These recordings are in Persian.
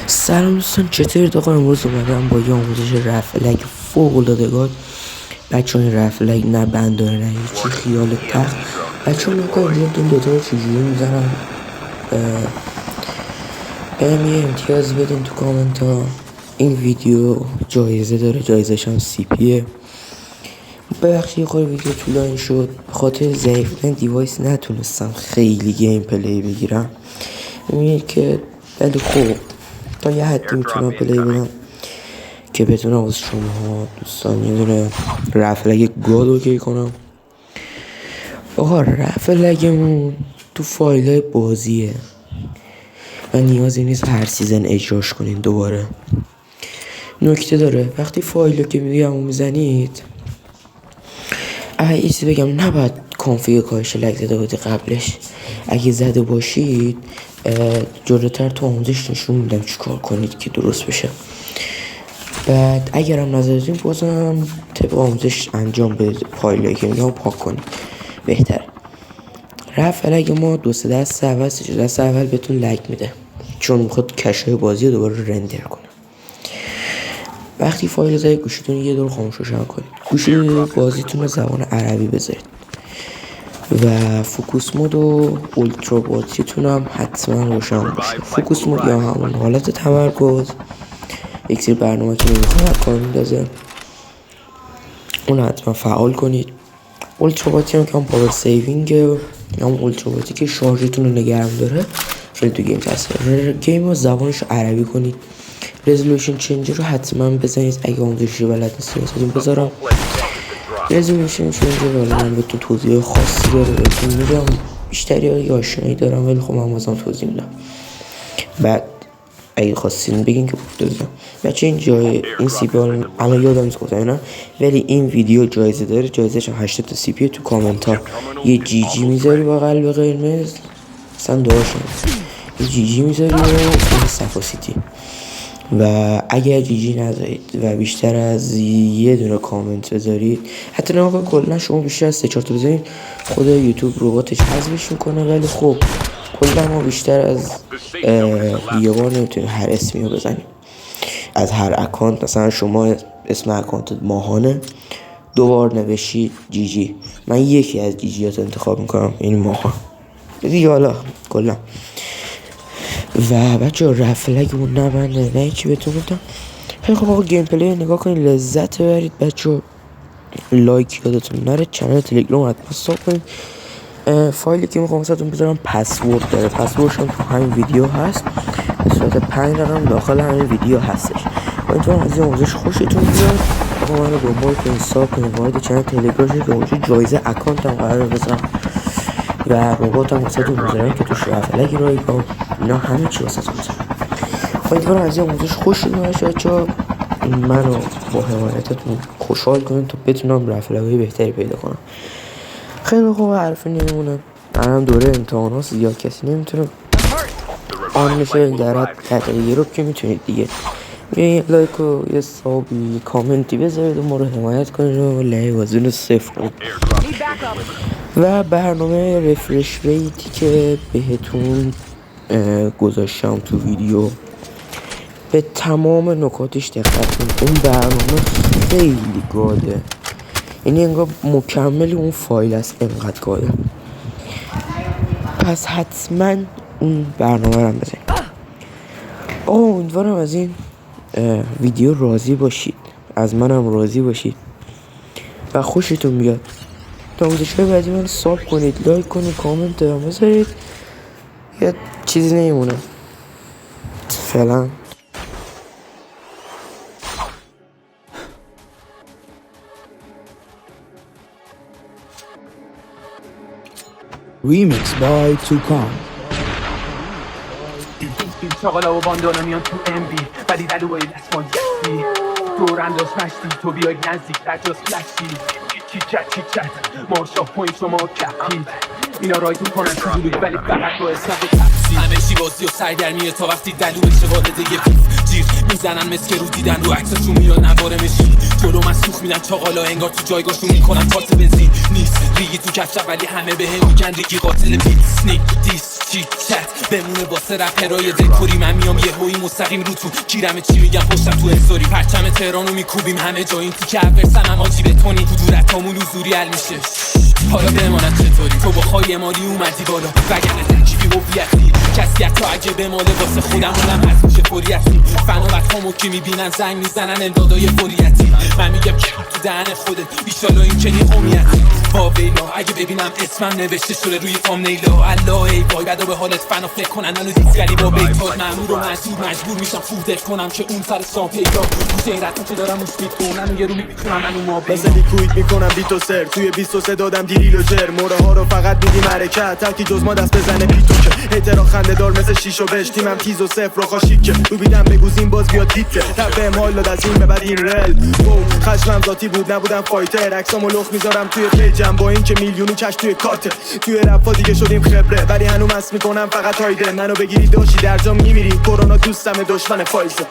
سلام دوستان، چطورید آقا؟ امروز اومدم با یه آموزش رفع لگ فوق‌العاده‌گار. بچه های رفع لگ نه بنداره نه هیچی، خیال تخت. بچه ها نکار این دوتا رو چجوری میزنم. بهم یه امتیاز بدین تو کامنت ها. این ویدیو جایزه داره، جایزش هم سی پیه. ببخشید یه خورده ویدیو طولانی شد، به خاطر ضعیف بودن دیوایس نتونستم خیلی گیم پلی بگیرم. میبینید که ولی خوب تا یه حدی میتونم پلی بدم که بتونم واسه شما دوستان یه دونه رفع لگ گاد اوکی کنم. آقا رفع لگمون تو فایل بازیه و نیازی نیست هر سیزن اجراش کنین دوباره. نکته داره وقتی فایل رو که میزنید، یه چیزی بگم، نباید کانفیگ کاهش لگ زده بودی قبلش. اگه زده باشید جلوتر تو آموزش نشون میدم چیکار کنید که درست بشه. بعد اگرم نزدید بازم طبق آموزش انجام بدید، فایلایی که میگم پاک کنید بهتر. رفع لگ ما 2-3 دست اول 3 دست اول بهتون لگ میده چون میخواد کشای بازی رو دوباره رندر کنه. وقتی فایل زدید گوشیتون یه دور خاموش روشن کنید، گوشی بازیتون رو زبان عربی بذارید و فوکوس مود و اولترا باتریتون هم حتما روشن باشه. فوکوس مود یا همون حالت تمرکز یک سری برنامه که نمیخواد کار میندازه اون حتما فعال کنید. اولترا باتری هم که هم پاور سیوینگه، هم اولترا باتری که شارژتون رو نگرم داره، خیلی تو گیم تاثیر. گیم رو زبانش عربی کنید. رزولوشن چنجر رو حتما بزنید اگه آموزشی بلد نیستید واسهتون بذارم. رزولوشن چنجر رو من بهتون توضیح خاصی داره بهتون میگم، بیشتری ها آشنایی دارم ولی خب من بازم توضیح میدم. بعد اگه خواستین بگین که بودم بچه این جای این سی پی الان یادم نیست گفتم اینا، ولی این ویدیو جایزه داره، جایزهش هم 80 تا سی پی. تو کامنت ها یه جی جی میذاری با قلب قرمز، اصلا دعاشم یه جی جی میذاری و این صفا سیتی. و اگر جی جی نذارید و بیشتر از یه دونه کامنت بذارید، حتی نگاه کلا شما بیشتر از 3-4 تا بذارید خود یوتیوب رباتش حذفش میکنه، ولی خب کلا ما بیشتر از یه بار نمیتونیم هر اسمی رو بزنیم از هر اکانت. مثلا شما اسم اکانت ماهانه، 2 بار نوشید جی جی، من یکی از جی جی ها انتخاب میکنم، این ماهان دیگه. حالا کلا و بچه ها رفع لگمون نبنده نه چی بهتون گفتم. خیلی خب آقا گیم پلی نگاه کنید، لذت ببرید بچه ها. لایک یادتون نره، چنل تلگرام حتما ساب کنید. فایلی که میخوام واسهتون بذارم پسورد داره، پسوردش هم تو همین ویدیو هست به صورت 5 رقم داخل همین ویدیو هستش. امیدوارم از این آموزش خوشتون بیاد. آقا منو دنبال کنید، ساب کنید، وارد چنل تلگرام شید که اونجا جایزه اکانت هم قراره بذارم و ربات هم واسهتون بذارم که توش رفع لگ رایگان اینا همه چی واسهتون بذارم. امیدوارم از این آموزش خوشتون بیاد بچه‌ها. منو با حمایتتون خوشحال کنید تا بتونم رفع لگ‌های بهتری پیدا کنم. خیلی خوب، حرفی نمیمونه، الان دوره امتحان هاست، زیاد کسی نمیتونه آن میشه درد تغییر رو که میتونید دیگه یه لایک و یه سابی کامنتی بذارید و ما رو حمایت کنید و لایوازون رو صفر کنید. و برنامه رفرش ریتی که بهتون گذاشتم تو ویدیو به تمام نکاتش دقت کنید. اون برنامه خیلی گاده، یعنی انگار مکمل اون فایل است، انقدر گاده. پس حتما اون برنامه رو هم بزنید. امیدوارم از این ویدیو راضی باشید، از منم راضی باشید و خوشتون بیاد. تا آموزش‌های بعدی من ساب کنید، لایک کنید، کامنت هم بذارید، یه چیزی نمیمونه فعلا. Remix by Tukan. چاقالا و باندانا میان تو ام بی ولی دلوهای دستمان جستی دور انداز مشتی تو بیای نزدیک درجاز فلشتی چی چت مارشا پوینت شما کپید اینا رایتون کنن تو دلوی ولی فقط با اسمت تفسیر همه چی بازی و سرگرمیه تا وقتی دلو بشه وارد یه جیر میزنن مسکه رو دیدن رو عکسشون میاد نواره مشی جلو من سوخ میدن چاقالا انگار تو جایگاهشون میکنن تاس بنزین نیست ریگی تو کفشم ولی همه به هم میگن ریگی قاتل بیت سنیک دیس چیت چت بمونه واسه رپرای دکوری. من میام یه هوی مستقیم رو تو گیرم چی میگم پشتم تو استوری. پرچم تهرانو میکوبیم همه جا این تیکه اول سنم آجی بتونی کدورتامون حضوری حل میشه. حالا بماند چطوری تو با خواهی مالی اومدی بالا وگرنه ترکیبی هویتی کسیت تو اگه بماله واسه خودم اونم هست میشه فوریتی. فناوت همو که میبینن زنگ میزنن امدادای فوریتی. من میگم که تو دهن خودت ایشالا این چنی قومیتی. واویلا اگه ببینم اسمم نوشته شده روی تامنیلا الله ای وای بدا به حالت فنا فکر کنن منو دیسکلی با بیتاد مأمور و مجبور میشم فودت کنم که اون سر سام پیدا گوشه این رتم که دارم موش میکنن و یه رو میکنم منو ما مثل لیکوید میکنم بیت و سر توی 23 دادم دیریل و جر موره ها رو فقط میدیم حرکت هرکی جز ما دست بزنه پیتو که هیترا خنده دار مثل شیش و بش تیمم تیز و صفر و خاشیکه رو بیدم بگوزیم باز بیاد تیته تبه مال داد از این به بعد این رل خشمم ذاتی بود نبودم فایتر عکسامو لخ میذارم توی پیجم با این که میلیونی کش توی کارت توی رپا دیگه شدیم خبره ولی هنوز مس میکنم فقط هایده منو بگیری داشی در جا میمیری کرونا دوستم دشمن فایزه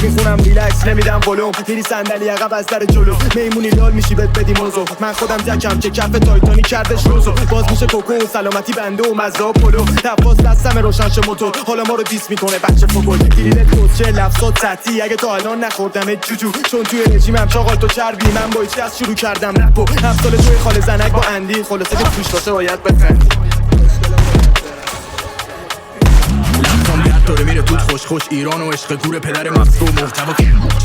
میخونم ریلکس نمیدم ولوم میری صندلی عقب از در جلو میمونی لال میشی بهت بدی موزو من خودم جکم که کف تایتانی کردش روزو باز میشه کوکو سلامتی بنده و مزه پلو تفاس دستم روشنش موتور حالا ما رو دیس میکنه بچه فوتبال دیلیت کوچه لفظات سطحی اگه تا الان نخوردم جوجو چون توی رژیمم چاقال تو چربی من با هیچ کس شروع کردم رپو 7 سال توی خاله زنک با اندی خلاصه که توش باشه باید بخندی داره میره دود خوش خوش ایران و عشق گور پدر مفت و محتوا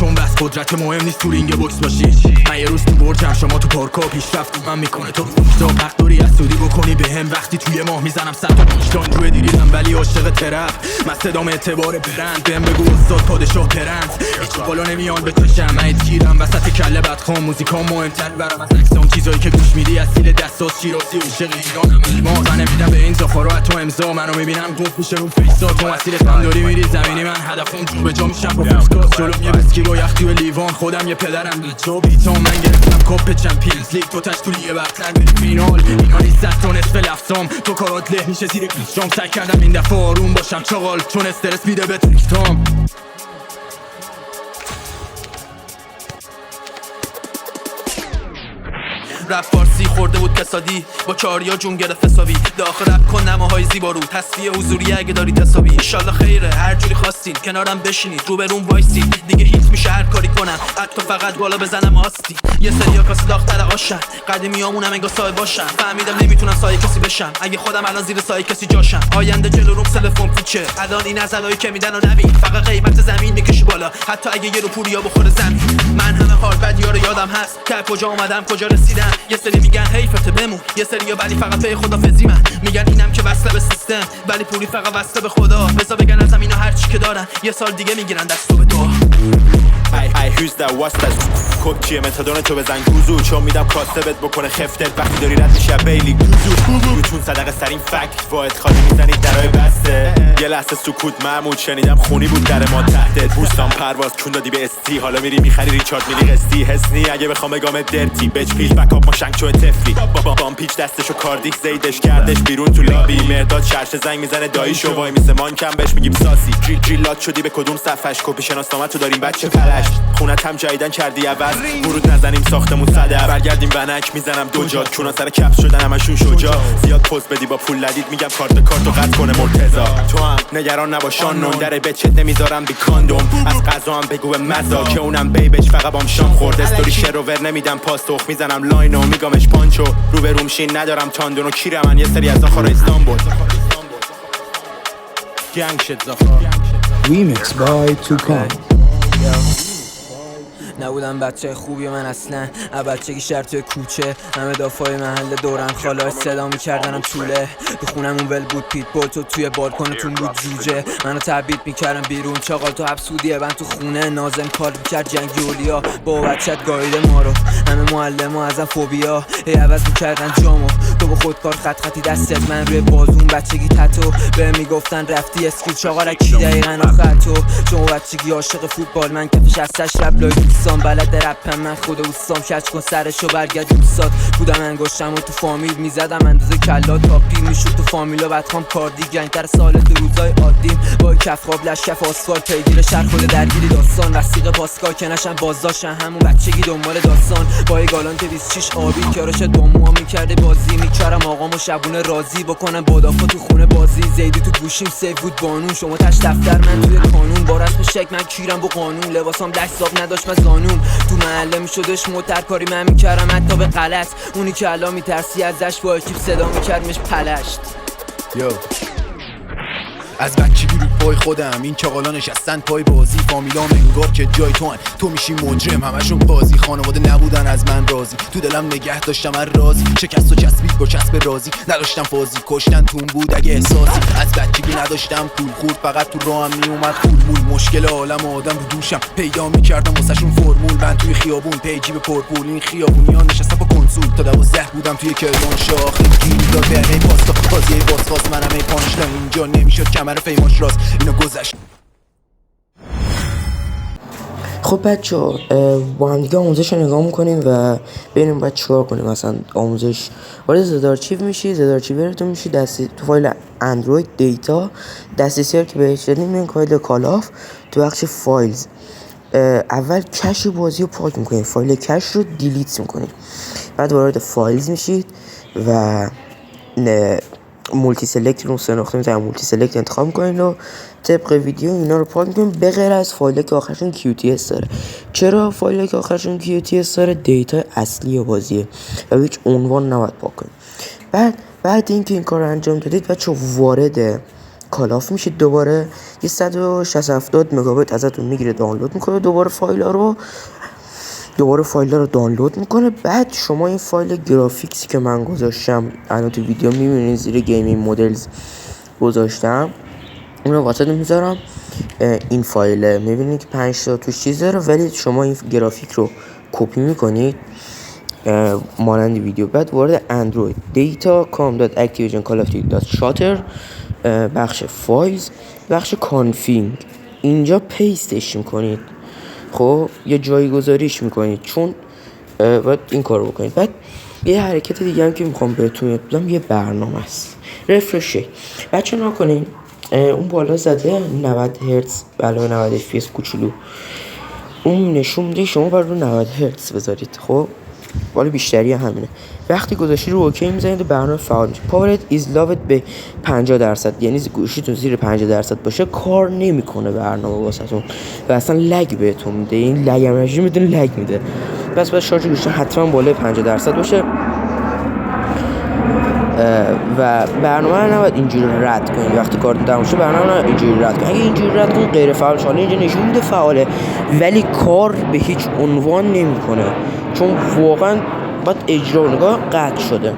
چون بس قدرت مهم نیست تو رینگ بوکس باشی. من یه روز تو برجم شما تو پارکا پیشرفت من میکنه تو تو حق داری از سودی بکنی بهم وقتی توی ماه میزنم 100 تا پیشتان روی دیریزم ولی عاشق ترپ من صدام اعتبار برند بهم بگو استاد پادشاه پرند هیچ بالا نمیان به چشم من گیرم وسط کله بدخوام موزیکام مهمتر برام از عکسام چیزایی که گوش میدی از سیل دستاس شیرازی عاشق ایرانم ما من نمیدم به این زفارا تو امضا منو میبینم گفت میشه رو فیسا تو مسیر من داری میری زمینی من هدفم جو به جا میشم با فوسکاس جلوم یه بسکی رو یخ توی لیوان خودم یه پدرم جو بیتام من گرفتم کاپ چمپیونز لیگ تو تش تو لیگ برتر بری فینال اینا نیست تو نصف لفظام تو کارات له میشه زیر پیشام سعی کردم این دفعه آروم باشم چاقال چون استرس میده به تریکتام رپ فارسی خورده بود کسادی با چاریا جون گرفت حسابی داخل رپ کن نماهای زیبا رو تصفیه حضوری اگه دارید حسابی انشالله خیره هر جوری خواستین کنارم بشینید رو به روم وایسید دیگه هیت میشه هر کاری کنم اکتو فقط بالا بزنم آستی یه سریا کاسه داغ‌تر آشن قدیمیامونم انگار صاحب باشن فهمیدم نمیتونم سایه کسی بشم اگه خودم الان زیر سایه کسی جاشم آینده جلو روم تلفن پیچه الان این نظرایی که میدن و نبین فقط قیمت زمین میکشه بالا حتی اگه یه رو پوریا بخوره زمین من همه هارد بدیا رو یادم هست که کجا اومدم کجا رسیدم یه سری میگن حیفته بمون یه سریا ولی فقط به خدافظی من میگن اینم که وصله به سیستم ولی پولی فقط وصله به خدا بذار بگن از اینا هر چی که دارن یه سال دیگه میگیرن دستو به دعا ای who's that what's that کد چیه متادون تو بزن گوزو چون میدم کاسته بهت بکنه خفتت وقتی داری رد میشه بیلی گوزو چون صدقه سرین فکت واحد خالی میزنید درای بسته یه لحظه سکوت محمود شنیدم خونی بود در ما تحتت بوستان پرواز چون دادی به استی حالا میری میخری ریچارد میلی قسطی حسنی اگه بخوام بگم درتی بچ پیل بکاپ ما شنگ چو تفلی بام پیچ دستشو کاردیک زیدش کردش بیرون تو لابی مرداد چرش زنگ میزنه داییشو وای میسه مان کم بهش میگیم ساسی جیلات شدی به کدوم صفحش کپی شناسنامه تو داریم بچه پلش خونت هم جاییدن کردی عوض ورود نزنیم ساختمون صدر برگردیم ونک میزنم دو جا چون سر کپس شدن همشون شجاع زیاد پوز بدی با پول لدید میگم کارت کارتو قطع کنه مرتضی تو هم نگران نباشان نون در بچت نمیذارم بی کاندوم از قضا هم بگو به مزا که اونم بیبش فقط بام شام خورد استوری شروور نمیدم پاسخ میزنم لاینو میگامش پانچو رو به رومشین ندارم تاندون و کیره من یه سری از آخر استانبول گنگ شد زفا Remix by Tukan. نبودم بچه خوبی من اصلا بچگی شهر توی کوچه همه دافای محل دورم خاله صدا میکردنم طوله تو خونمون ول بود پیت بول تو توی بالکنتون بود جوجه منو تبعید میکردم بیرون چاقال تو حبسودیه من تو خونه نازم کار میکرد جنگی اولیا با بچت گایده ما رو همه معلم ها ازم فوبیا عوض میکردن جامو تو با خودکار خط خطی دستت من روی بازون بچگی تتو به میگفتن رفتی اسکیل چاقال کی دقیقا آخر تو چون بچگی عاشق فوتبال من کفش هستش رپ لای دوستان بلد رپم من خود اوستام کچ کن سرشو برگرد دوستات بودم انگشتم و تو فامیل میزدم اندازه کلا تا پیر میشد تو فامیلا بدخوام کاردی گنگتر سال تو روزای عادیم با کف قاب لشکف آسفال پیگیر شهر خود درگیری داستان رسیق پاسکا که نشن بازداشتن همون بچگی دنبال داستان با گالانت 26 آبی که راشد با موها میکرده بازی میکرد میکردم آقامو شبونه راضی بکنم بادافا تو خونه بازی زیدی تو گوشیم سیف بود بانون شما تش دفتر من توی کانون با رسم شک من کیرم با قانون لباسام لحظاب نداشت من زانوم تو محله میشدش موتر کاری من میکردم حتی به غلط اونی که الان میترسی ازش با اکیپ صدا میکردمش پلشت یو از بچگی رو پای خودم این چاقالا نشستن پای بازی فامیلام انگار که جای تو میشی مجرم همشون قاضی خانواده نبودن از من راضی تو دلم نگه داشتم هر رازی شکست و چسبید با چسب رازی نداشتم فازی کشتن تون بود اگه احساسی از بچگی نداشتم پول خورد فقط تو راهم میومد خورمول مشکل عالم آدم رو دوشم پیدا میکردم واسهشون فرمول من توی خیابون پیجی به پرپول این خیابونیان نشستم با کنسول تا 12 بودم توی کرمان شاخ گیری داد به همه پاستا بازی باسخواست منم ای پانچلاین اینجا نمیشد کمر فیماش راست اینو گذشت. خب بچه ها با هم دیگه آموزش رو نگاه میکنیم و ببینیم باید چیکار کنیم. مثلا آموزش وارد زدارچیو میشی، زدارچیورتون میشی تو فایل اندروید دیتا دسترسی که بهش دادیم این فایل کالاف تو بخش فایلز اول کش بازی رو پاک میکنید، فایل کش رو دیلیت میکنید، بعد وارد فایلز میشید و مولتی سلکت رو سه نقطه میذارم مولتی سلکت انتخاب میکنین و طبق ویدیو اینا رو پاک میکنین به غیر از فایلی که آخرشون QTS داره. چرا فایلی که آخرشون QTS داره؟ دیتا اصلی بازیه و هیچ عنوان نباید پاک کنید. بعد اینکه این کار رو انجام دادید بچه وارد کالاف میشید، دوباره یه 160-70 مگابایت ازتون میگیره دانلود میکنه، دوباره فایل رو دانلود میکنه. بعد شما این فایل گرافیکسی که من گذاشتم الان تو ویدیو میبینید زیر گیمینگ مدلز گذاشتم اون رو واسه میذارم. این فایل میبینید که 5 تا توش چیز داره ولی شما این گرافیک رو کپی میکنید مانند ویدیو. بعد وارد اندروید دیتا com.activision call of duty.shutter بخش فایلز بخش کانفیگ اینجا پیستش میکنید، خب یه جایی گذاریش میکنید چون باید این کار رو بکنید. بعد یه حرکت دیگه هم که میخوام بهتون یاد بدم یه برنامه است رفرشه. بچه نکنین اون بالا زده 90 هرتز علاوه 90 fps کوچولو اون نشون میده شما باید رو 90 هرتز بذارید. خب بالا بیشتری همینه. وقتی گذاشتی رو اوکی میزنید برنامه فعال میشه. پاورت ایز لاوت به 50%، یعنی گوشیتون زیر 50% باشه کار نمیکنه برنامه واسهتون و اصلا لگ بهتون میده. این لگ هم میدونه لگ میده. پس باید شارژ گوشیتون حتما بالای 50% باشه و برنامه رو نباید اینجوری رد کنید. وقتی کارتون تموم شه برنامه رو اینجوری رد کنید. اگه اینجوری رد کنید غیر فعال شه. اینجا نشون میده فعاله ولی کار به هیچ عنوان نمیکنه چون واقعا باید اجرا نگاه قطع شده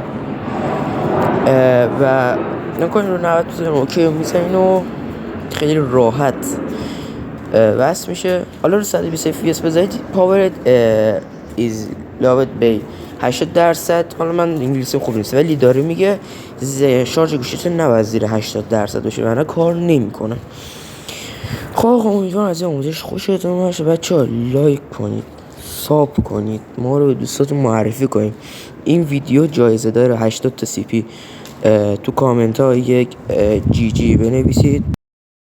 و نکنید رو 90 بزنیم اوکی میزنین و خیلی راحت وصل میشه. حالا رو 120 fps بذارید پاورت ایز لاوت بی 80%. حالا من انگلیسی خوب نیست ولی داره میگه شارژ گوشیتون نباید زیر 80% باشه وگرنه کار نمیکنه. خب امیدوارم از این آموزش خوشتون باشه. بچه‌ها لایک کنید، ساب کنید، ما رو به دوستاتون معرفی کنید. این ویدیو جایزه داره 80 تا CP. تو کامنت ها یک GG بنویسید